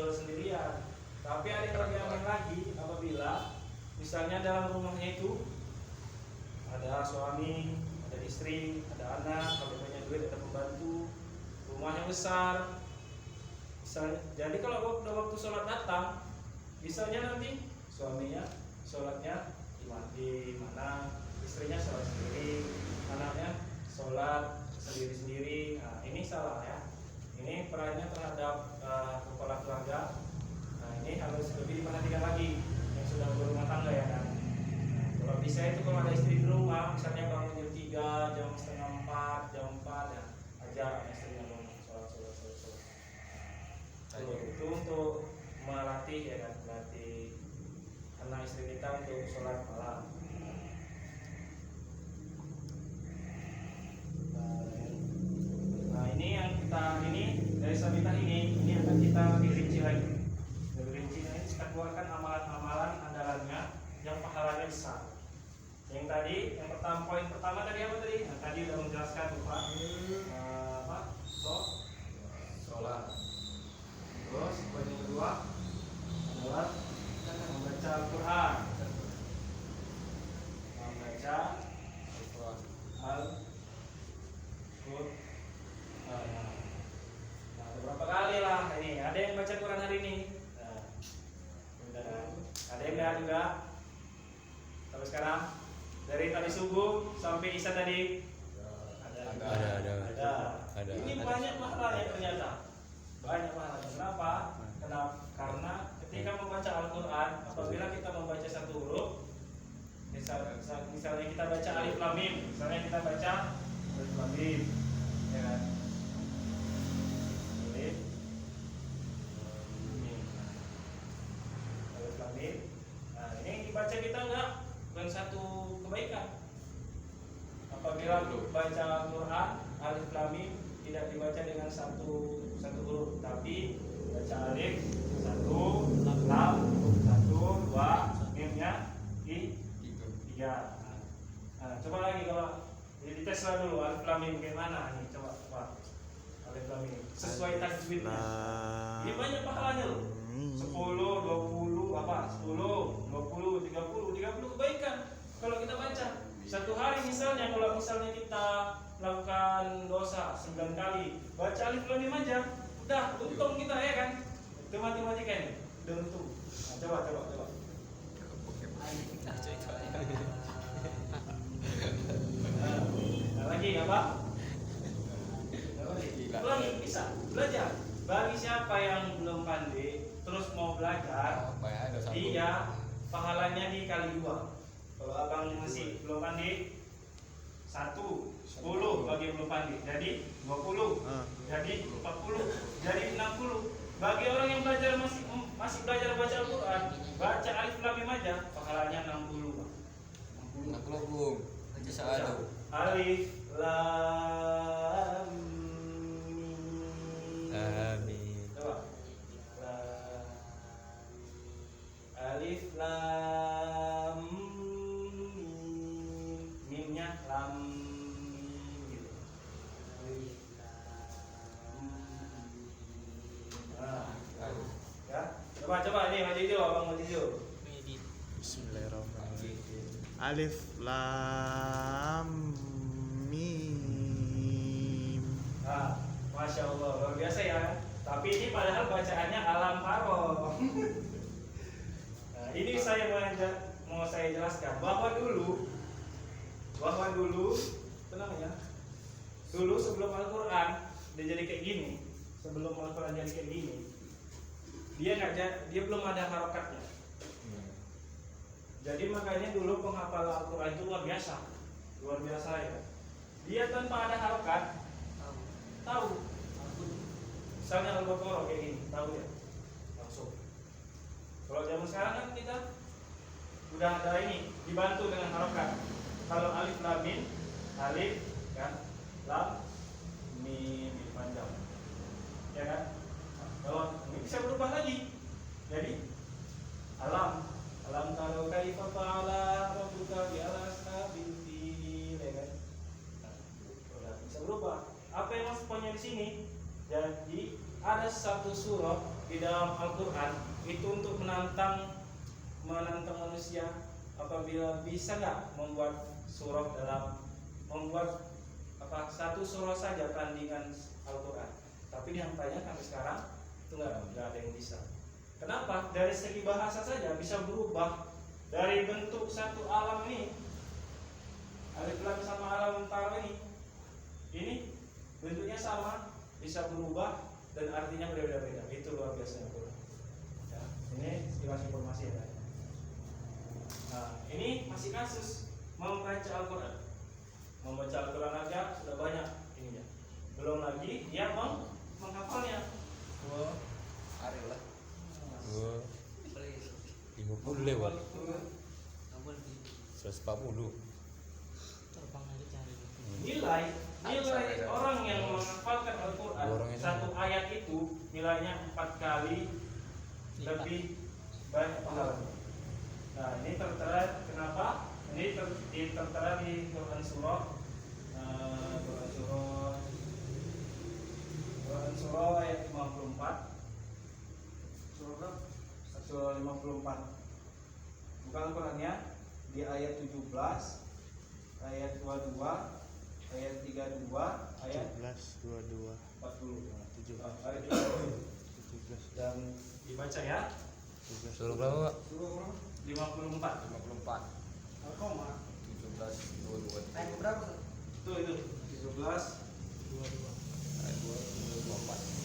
sholat sendirian. Tapi ada yang lebih aman lagi apabila misalnya dalam rumahnya itu ada suami, ada istri, ada anak, kalau punya duit ada pembantu, rumahnya besar. Misalnya, jadi kalau udah waktu sholat datang, misalnya nanti suaminya sholatnya di mana, istrinya sholat sendiri, anaknya sholat sendiri-sendiri. Nah, ini salah ya. Ini perannya terhadap kepala keluarga. Nah, ini harus lebih diperhatikan lagi yang sudah berumah tangga ya kan. Nah, kalau bisa itu kalau ada istri di rumah, misalnya bangun jam 3, jam setengah 4, jam 4 ya, ajar istrinya bangun sholat. Itu untuk melatih ya kan, melatih anak istri kita untuk sholat malam. Nah ini yang kita dari sabita ini akan kita rinci lagi. Dari rinci ini kita keluarkan amalan-amalan andalannya yang pahalanya besar. Yang tadi, yang pertama, poin pertama tadi apa tadi? Nah, tadi udah menjelaskan lupa sholat. Terus poin yang kedua adalah membaca Al-Quran. Membaca Al-Quran. Nah, beberapa kali lah ini. Ada yang baca Quran hari ini. Nah, ada yang enggak juga. Sampai sekarang dari tadi subuh sampai isya tadi ada. Ini banyak pahalanya ternyata. Banyak pahalanya. Kenapa? Karena ketika membaca Al-Quran, apabila kita membaca satu huruf, misalnya kita baca Alif Lam Mim, misalnya kita baca Alif Lam Mim, ya kan? Alif Lam Mim. Nah, ini dibaca kita enggak bukan satu kebaikan. Apabila baca Al-Quran, Alif Lam Mim tidak dibaca dengan satu huruf, tapi baca alif satu, lam satu, dua, mimnya tiga. Nah, coba lagi kalau dites lah dulu Alif Lam Mim bagaimana nih, coba Alif Lam Mim sesuai tajwidnya. Ini banyak pahalanya loh. 10, 20, 30 kebaikan kalau kita baca. Satu hari misalnya, kalau misalnya kita melakukan dosa 9 kali, baca Alif Lam Mim aja, udah untung kita ya kan. Itu matematika ini, udah untung. Nah, coba. Nah, lagi apa? Ulangi, bisa belajar. Bagi siapa yang belum pandai terus mau belajar, dia pahalanya dikali 2. Kalau abang masih belum pandai, 10 bagi belum pandai, jadi 20, jadi 40, jadi 60. Bagi orang yang belajar masih belajar baca Al-Quran, baca Alif Lam Mim aja, pahalanya 60. 60 Bung. Bisa ada. Alif Lam Mim. Amin. Coba. Alif Lam Mim. Mimnya lam mim gitu. Alif Lam Mim. Nah, ya. Coba ini maju hijau, abang maju hijau. Bismillahirrahmanirrahim. Alif Lam Mim. Nah, Masya Allah, luar biasa ya. Tapi ini padahal bacaannya alam haroh. Nah, ini saya mau saya jelaskan bahwa dulu apa namanya? Dulu sebelum Al-Quran dia jadi kayak gini, sebelum Al-Quran jadi kayak gini, dia belum ada harokatnya. Jadi makanya dulu penghafal Al-Quran itu luar biasa ya. Dia tanpa ada harokat, tahu. Misalnya Al-Baqarah kayak gini, tahu ya, langsung. Kalau zaman sekarang kan kita udah ada ini, dibantu dengan harokat. Kalau Alif Lam Mim, Alif kan, Lam Mim panjang, ya kan? Kalau ini bisa berubah lagi, jadi alam tahu kaifa fa'ala rabbuka bi ashabil fil, ya kan? Nah, bisa berubah. Apa yang masuk poinnya di sini? Jadi ada satu surah di dalam Al-Quran itu untuk menantang manusia apabila bisa nggak membuat surah membuat satu surah saja tandingan Al-Quran. Tapi nyatanya sampai sekarang itu nggak ada yang bisa. Kenapa? Dari segi bahasa saja bisa berubah dari bentuk satu alam ini, alif lam sama alam taro ini bentuknya sama, bisa berubah dan artinya berbeda-beda. Itu luar biasa Al-Quran. Ya, ini sekilas informasi ya. Nah, ini masih kasus membaca Al-Quran. Membaca Al-Quran aja sudah banyak ininya. Belum lagi dia menghafalnya. Wah, hari lah. Wah, 50 lewat. 140. Nilai orang yang menghafalkan Al-Quran satu ayat itu nilainya 4 kali lebih banyak pahalanya. Nah, ini tertera kenapa? Ini tertera di Quran surah ayat 54. Surah 54. Bukan Qurannya di ayat 17, ayat 22, ayat 32, ayat 17, 22, 40. 17, Ayat 20. 17, Dan dibaca ya. 17. Suruh berapa, Pak? 54. 54. 17, 22. Ayat berapa? Itu 17, 22. Ayat 24.